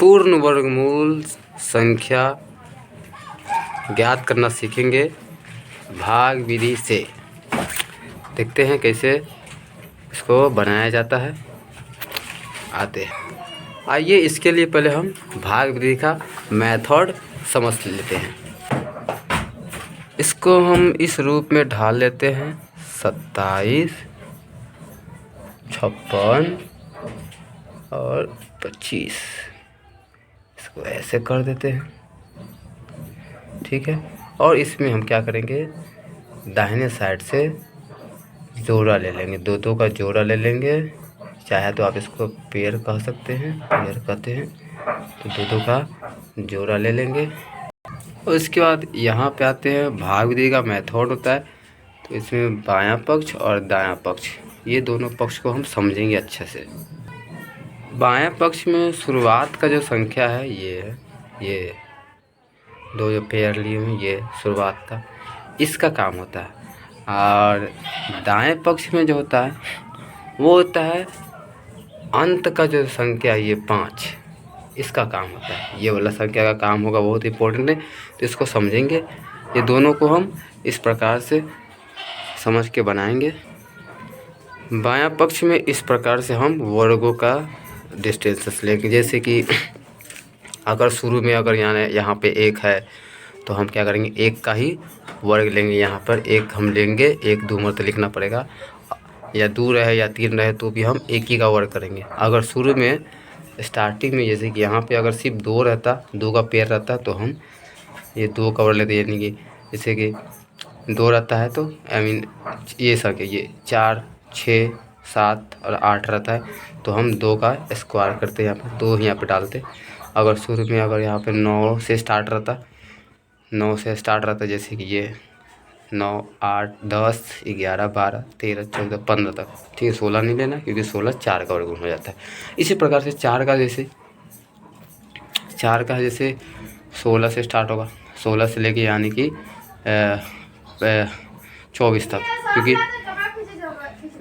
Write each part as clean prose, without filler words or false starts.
पूर्ण वर्गमूल संख्या ज्ञात करना सीखेंगे भाग विधि से। देखते हैं कैसे इसको बनाया जाता है। आते हैं, आइए इसके लिए पहले हम भाग विधि का मेथड समझ लेते हैं। इसको हम इस रूप में ढाल लेते हैं 27, 56 और 25। इसको ऐसे कर देते हैं, ठीक है। और इसमें हम क्या करेंगे, दाहिने साइड से जोड़ा ले लेंगे, दो का जोड़ा ले लेंगे। चाहे तो आप इसको पेयर कह सकते हैं, पेयर कहते हैं। तो दो का जोड़ा ले लेंगे। और इसके बाद यहाँ पे आते हैं, भाग विधि का मेथड होता है। तो इसमें बायां पक्ष और दायां पक्ष, ये दोनों पक्ष को हम समझेंगे अच्छे से। बायां पक्ष में शुरुआत का जो संख्या है ये दो जो पेयर लिए हुए, ये शुरुआत का इसका काम होता है। और दाएं पक्ष में जो होता है वो होता है अंत का जो संख्या, ये 5, इसका काम होता है। ये वाला संख्या का काम होगा, बहुत इंपॉर्टेंट है। तो इसको समझेंगे। ये दोनों को हम इस प्रकार से समझ के बनाएंगे। बायां पक्ष में इस प्रकार से हम वर्गों का डिस्टेंस लेंगे। जैसे कि अगर शुरू में अगर यहाँ पे 1 है तो हम क्या करेंगे, 1 का ही वर्ग लेंगे। यहाँ पर 1 हम लेंगे, 1 2 मरते लिखना पड़ेगा, या 2 रहे या 3 रहे तो भी हम 1 ही का वर्ग करेंगे। अगर शुरू में स्टार्टिंग में जैसे कि यहाँ पे अगर सिर्फ 2 रहता, 2 का पेयर रहता तो हम ये 2 का वर्ग लेते। यानी कि जैसे कि 2 रहता है तो ये संख्या ये 4 6 7 और 8 रहता है तो हम 2 का स्क्वायर करते, यहाँ पर 2 यहाँ पे डालते। अगर शुरू में अगर यहाँ पे 9 से स्टार्ट रहता, 9 से स्टार्ट रहता, जैसे कि ये 9 8 10 11 12 13 14 15 तक, ठीक है। 16 नहीं लेना क्योंकि 16 4 का वर्गमूल हो जाता है। इसी प्रकार से 4 का जैसे 16 से स्टार्ट होगा, 16 से लेके यानी कि 24 तक, क्योंकि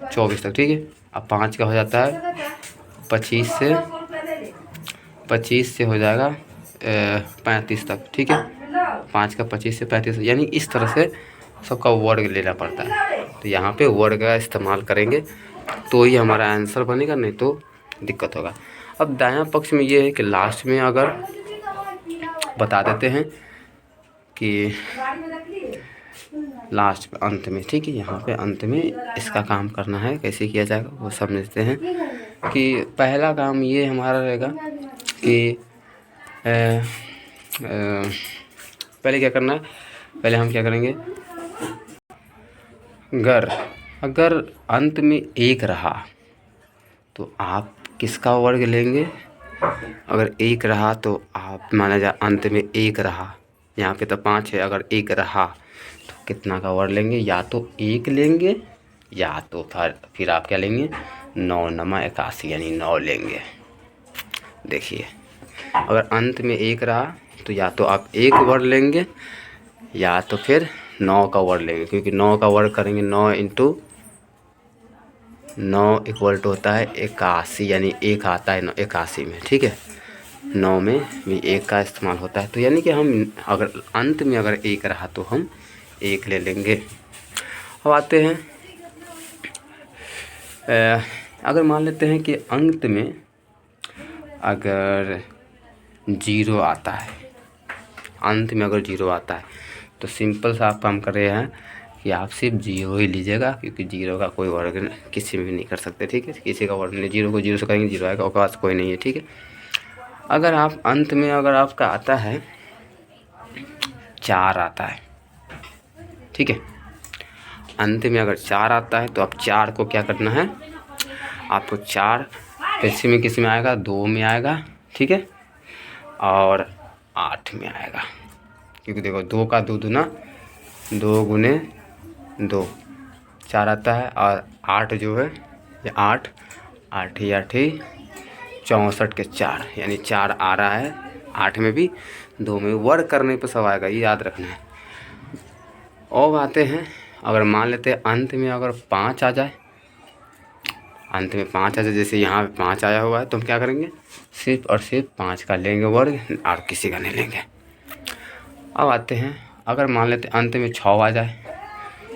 24 तक, ठीक है। अब 5 का हो जाता है 25 से हो जाएगा 35 तक, ठीक है। 5 का 25 से 35, यानी इस तरह से सबका वर्ग लेना पड़ता है। तो यहाँ पे वर्ग का इस्तेमाल करेंगे तो ही हमारा आंसर बनेगा, नहीं तो दिक्कत होगा। अब दायां पक्ष में ये है कि लास्ट में अगर बता देते हैं कि लास्ट अंत में, ठीक है। यहाँ पे अंत में इसका काम करना है, कैसे किया जाएगा वो समझते हैं। कि पहला काम ये हमारा रहेगा कि पहले क्या करना है, पहले हम क्या करेंगे, अगर अंत में 1 रहा तो आप किसका वर्ग लेंगे। अगर 1 रहा तो आप माना जाए अंत में 1 रहा, यहाँ पे तो 5 है, अगर 1 रहा तो कितना का वर्ग लेंगे, या तो 1 लेंगे या तो फिर आप क्या लेंगे, 9 9 81 यानी 9 लेंगे। देखिए, अगर अंत में 1 रहा तो या तो आप 1 वर्ग लेंगे या तो फिर 9 का वर्ग लेंगे, क्योंकि 9 का वर्ग करेंगे 9 × 9 = होता है 81, यानी 1 आता है 81 में, ठीक है। 9 में भी 1 का इस्तेमाल होता है। तो यानी कि हम अगर अंत में अगर 1 रहा तो हम 1 ले लेंगे। अब आते हैं, अगर मान लेते हैं कि अंत में अगर 0 आता है, अंत में अगर 0 आता है तो सिंपल सा आप काम कर रहे हैं कि आप सिर्फ 0 ही लीजिएगा, क्योंकि 0 का कोई वर्ग किसी में भी नहीं कर सकते, ठीक है। किसी का वर्ग नहीं, 0 को 0 से करेंगे 0 आएगा, उसके पास कोई नहीं है, ठीक है। अगर आप अंत में अगर आपका आता है 4 आता है, ठीक है। अंत में अगर 4 आता है तो आप 4 को क्या करना है, आपको 4 किसी में आएगा, 2 में आएगा, ठीक है, और 8 में आएगा। क्योंकि देखो 2 का 2 दूना 2 × 2 4 आता है, और 8 जो है ये 8 ही 64 के 4, यानी 4 आ रहा है 8 में भी, 2 में वर्ग करने पर सब आएगा, ये याद रखना है। और आते हैं, अगर मान लेते हैं अंत में अगर 5 आ जाए, अंत में 5 आ जाए, जैसे यहाँ पे 5 आया हुआ है, तो हम क्या करेंगे, सिर्फ और सिर्फ 5 का लेंगे वर्ग और किसी का नहीं लेंगे। अब आते हैं, अगर मान लेते अंत में 6 आ जाए,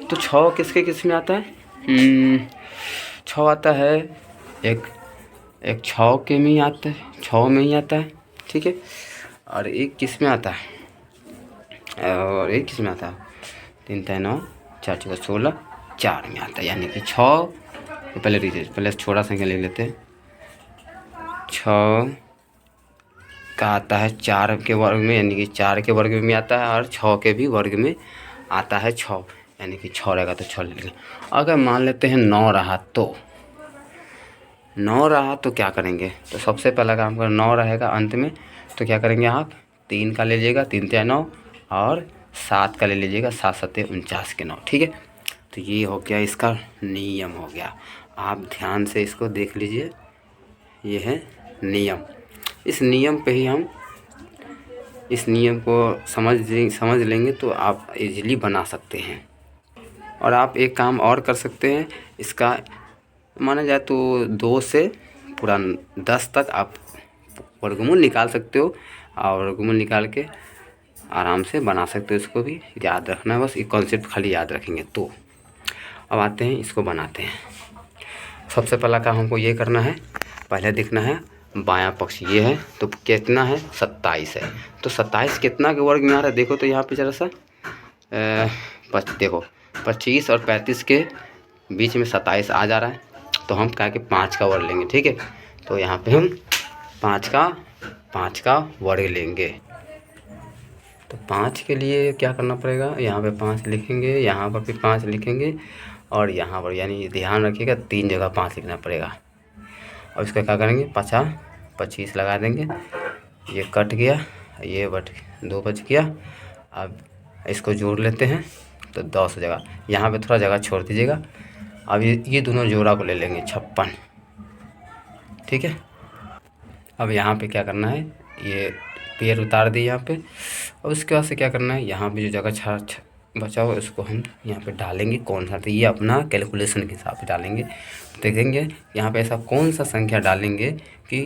तो 6 किसके किस में आता है, 6 आता है एक 6 के में ही आता है, 6 में ही आता है, ठीक है। और एक किस में आता है, और एक किस में आता है, 3 3 9 4 4 16 4 में आता है, यानी कि 6, पहले लीजिए, पहले छोटा संख्या ले लेते हैं। 6 का आता है 4 के वर्ग में, यानी कि 4 के वर्ग में आता है, और 6 के भी वर्ग में आता है 6, यानी कि 6 रहेगा तो 6 ले लेंगे। अगर मान लेते हैं 9 रहा तो 9 रहा तो क्या करेंगे, तो सबसे पहला काम कर, 9 रहेगा अंत में, तो क्या करेंगे आप 3 का ले लीजिएगा, 3 3 9, और 7 का ले लीजिएगा, 7 7 49 के 9, ठीक है। तो ये हो गया इसका नियम हो गया। आप ध्यान से इसको देख लीजिए, ये है नियम। इस नियम पे ही हम इस नियम को समझ लेंगे तो आप इजीली बना सकते हैं। और आप एक काम और कर सकते हैं, इसका माना जाए तो 2 से पूरा 10 तक आप वर्गमूल निकाल सकते हो, और वर्गमूल निकाल के आराम से बना सकते हो। इसको भी याद रखना है, बस ये कॉन्सेप्ट खाली याद रखेंगे तो। अब आते हैं, इसको बनाते हैं। सबसे पहला काम हमको ये करना है, पहले देखना है बायां पक्ष ये है, तो कितना है 27 है, तो 27 कितना के वर्ग में आ रहा है, देखो तो यहाँ पे जरा सा देखो 25 और 35 के बीच में 27 आ जा रहा है, तो हम क्या कि 5 का वर्ग लेंगे, ठीक है। तो यहाँ पे हम 5 का वर्ग लेंगे। तो 5 के लिए क्या करना पड़ेगा, यहाँ पे 5 लिखेंगे, यहाँ पर भी 5 लिखेंगे, और यहाँ पर, यानी ध्यान रखिएगा 3 जगह 5 लिखना पड़ेगा। और इसका क्या करेंगे, 25 लगा देंगे, ये कट गया, ये 2 बच गया। अब इसको जोड़ लेते हैं, तो 10 जगह, यहाँ पे थोड़ा जगह छोड़ दीजिएगा। अब ये दोनों जोड़ा को ले लेंगे 56, ठीक है। अब यहाँ पे क्या करना है, ये पेड़ उतार दिए यहाँ पे, और उसके बाद से क्या करना है, यहाँ पे जो जगह बचा हुआ उसको हम यहाँ पे डालेंगे कौन सा, तो ये अपना कैलकुलेशन के हिसाब से डालेंगे। देखेंगे यहाँ पे ऐसा कौन सा संख्या डालेंगे कि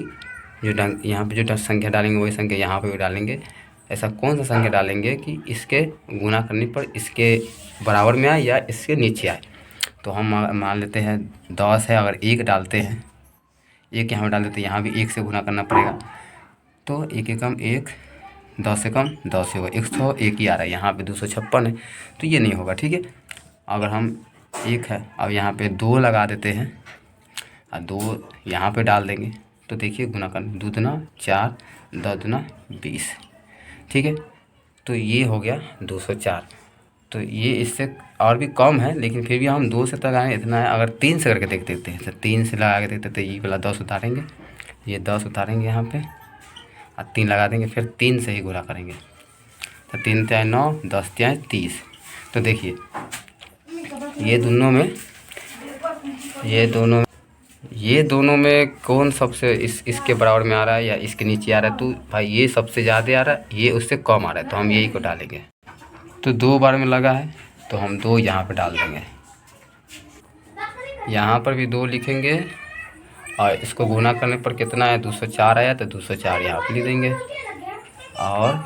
यहाँ पे जो संख्या डालेंगे वही संख्या यहाँ पे भी डालेंगे। ऐसा कौन सा संख्या डालेंगे कि इसके गुना करने पर इसके बराबर में आए या इसके नीचे आए। तो हम मान लेते हैं 10 है, अगर 1 डालते हैं, 1 यहाँ पर डाल देते हैं, यहाँ भी 1 से गुना करना पड़ेगा, तो 1 एकम 1, 10 एकम 10 होगा, 101 ही आ रहा है, यहाँ पे 256 है, तो ये नहीं होगा, ठीक है। अगर हम 1 है, अब यहाँ पे 2 लगा देते हैं, और 2 यहाँ पे डाल देंगे, तो देखिए गुना कर 2 दूना 4, 10 दूना 20, ठीक है। तो ये हो गया 204। तो ये इससे और भी कम है, लेकिन फिर भी हम 2 से तक आए, इतना है। अगर 3 से करके देखते हैं, तो 3 से लगा के देखते तो ये वाला 10 उतारेंगे, ये 10 उतारेंगे यहाँ पे, और 3 लगा देंगे, फिर 3 से ही गुणा करेंगे, तो 3 3 9, 10 3 30। तो देखिए ये दोनों में कौन सबसे इसके बराबर में आ रहा है या इसके नीचे आ रहा है, तो भाई ये सबसे ज़्यादा आ रहा है, ये उससे कम आ रहा है, तो हम यही को डालेंगे। तो 2 बार में लगा है, तो हम 2 यहाँ पे डाल देंगे, यहाँ पर भी 2 लिखेंगे, और इसको गुना करने पर कितना है 204 आया, तो 204 यहाँ पे लिख देंगे। और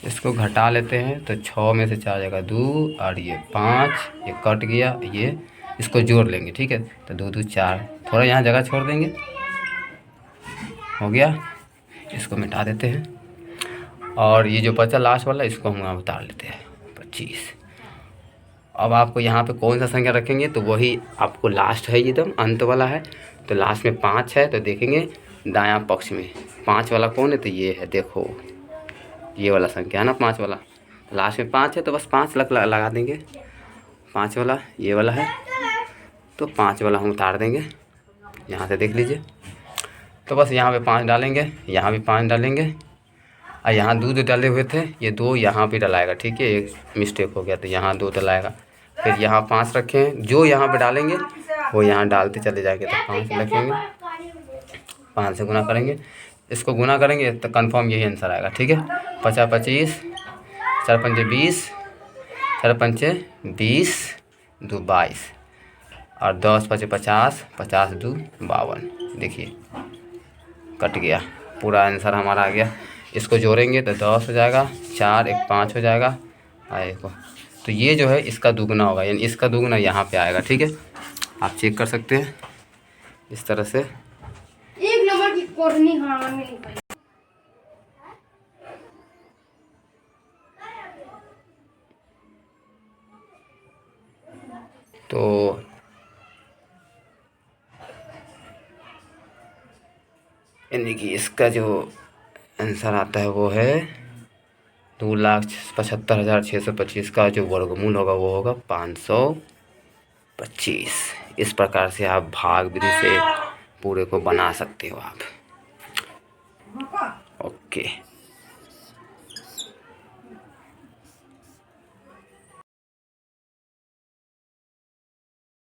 इसको घटा लेते हैं, तो 6 में से 4 जाएगा 2, और ये 5, ये कट गया, ये इसको जोड़ लेंगे, ठीक है। तो 2 2 4, थोड़ा यहाँ जगह छोड़ देंगे, हो गया। इसको मिटा देते हैं, और ये जो बचा लास्ट वाला, इसको हम यहाँ उतार लेते हैं 25। अब आपको यहाँ पे कौन सा संख्या रखेंगे, तो वही आपको लास्ट है, एकदम अंत वाला है, तो लास्ट में 5 है, तो देखेंगे दायां पक्ष में 5 वाला कौन है, तो ये है, देखो ये वाला संख्या है ना 5 वाला, लास्ट में 5 है, तो बस 5 लगा देंगे। 5 वाला ये वाला है, तो 5 वाला हम उतार देंगे, यहाँ से देख लीजिए। तो बस यहाँ पे 5 डालेंगे, यहाँ भी 5 डालेंगे, और यहाँ 2 जो डाले हुए थे, ये 2 यहाँ पे डलाएगा, ठीक है, एक मिस्टेक हो गया, तो यहाँ 2 डलाएगा। फिर यहाँ 5 रखें, जो यहाँ पे डालेंगे वो यहाँ डालते चले जाएंगे, तो 5 रखेंगे, 5 से गुना करेंगे, इसको गुना करेंगे तो कंफर्म यही आंसर आएगा, ठीक है। 50 25, 4 पंचे 20, 4 पंचे 20, 2 22, और 10×5 = 50, 50×2 = 52। देखिए कट गया, पूरा आंसर हमारा आ गया। इसको जोड़ेंगे तो 10 हो जाएगा, 4 1 5 हो जाएगा और एक, तो ये जो है इसका दुगना होगा, यानी इसका दुगना यहाँ पे आएगा। ठीक है, आप चेक कर सकते हैं इस तरह से। एक नंबर की कोरनी हारनी। तो यानी कि इसका जो आंसर आता है वो है 2,75,625 का जो वर्गमूल होगा वो होगा 525। इस प्रकार से आप भाग विधि से पूरे को बना सकते हो आप। ओके।